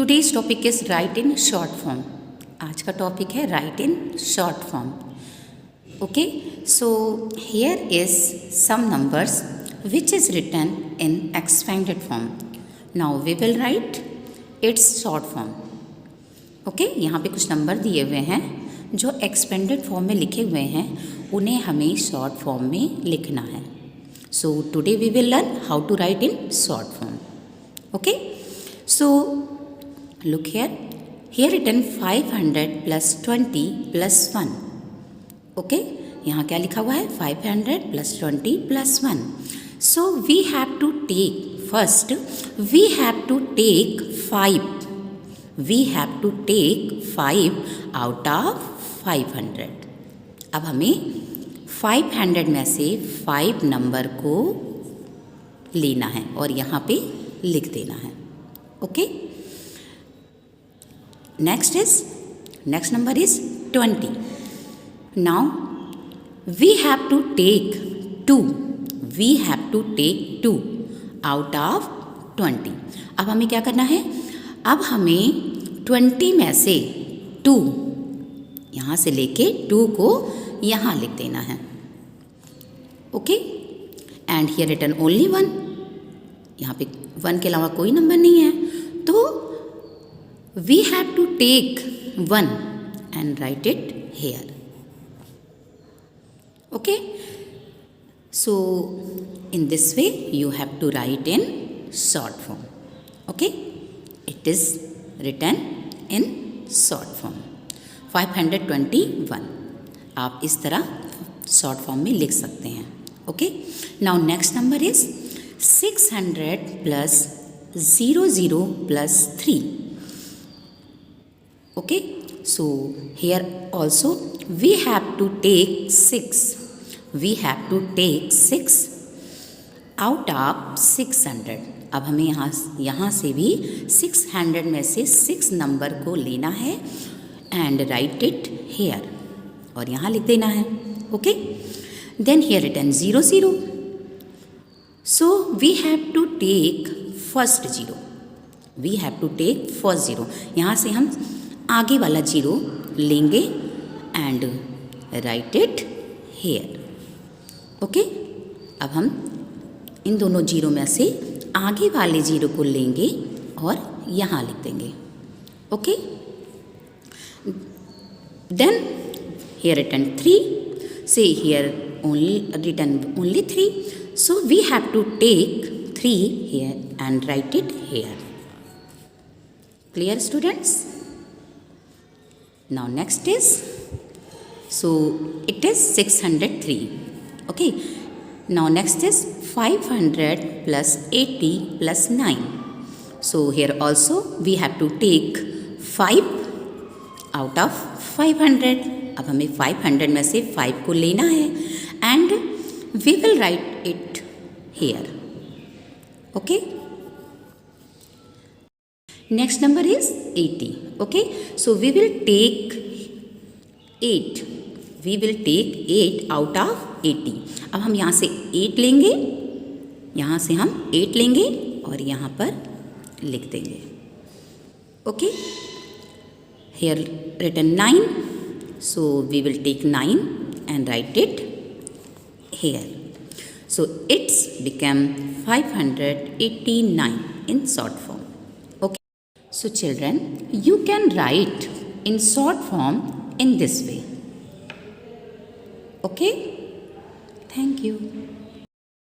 Today's topic is write in short form. आज का topic है write in short form. Okay, so here is some numbers which is written in expanded form. Now we will write its short form. Okay, यहाँ पे कुछ number दिए हुए हैं जो एक्सपेंडेड फॉर्म में लिखे हुए हैं, उन्हें हमें शॉर्ट फॉर्म में लिखना है। So today we will learn how to write in short form. Okay, so look here written 500 plus 20 plus 1. Okay, यहाँ क्या लिखा हुआ है? 500 plus 20 plus 1. So we have to take first, we have to take 5. We have to take 5 out of 500. अब हमें 500 में से 5 number को लेना है और यहाँ पे लिख देना है। Okay, next number is 20. Now we have to take 2. We have to take 2 out of 20. अब हमें क्या करना है? अब हमें 20 में से 2 यहाँ से लेके 2 को यहाँ लिख देना है। Okay, and here written only 1. यहाँ पे 1 के अलावा कोई नंबर नहीं है, तो we have to take 1 and write it here. Okay, so in this way you have to write in short form. Okay, it is written in short form 521. आप इस तरह शॉर्ट फॉर्म में लिख सकते हैं। Okay, now next number is 600 plus 00 plus 3. Okay, so here also we have to take 6. We have to take 6 out of 600. अब हमें यहाँ से भी 600 में से 6 नंबर को लेना है and write it here और यहाँ लिख देना है। Okay, then here written 00. So we have to take first 0. We have to take first 0. यहाँ से हम आगे वाला 0 लेंगे and right it here. Okay, अब हम इन दोनों 0 में से आगे वाले 0 को लेंगे और यहाँ लिख देंगे। Okay, then here written 3. So here written only 3. So we have to take 3 here and write it here. Clear, students? Now next is, so it is 603. Okay, now next is 500 plus 80 plus 9. So here also we have to take 5 out of 500. अब हमें 500 में से 5 को लेना है and we will write it here. Okay, next number is 80. Okay, so we will take 8. We will take 8 out of 80. अब हम यहाँ से 8 लेंगे, यहाँ से हम 8 लेंगे और यहाँ पर लिख देंगे। Okay, here written 9. So we will take 9 and write it here. So it's become 589 in short form. Okay, so children, you can write in short form in this way. Okay, thank you.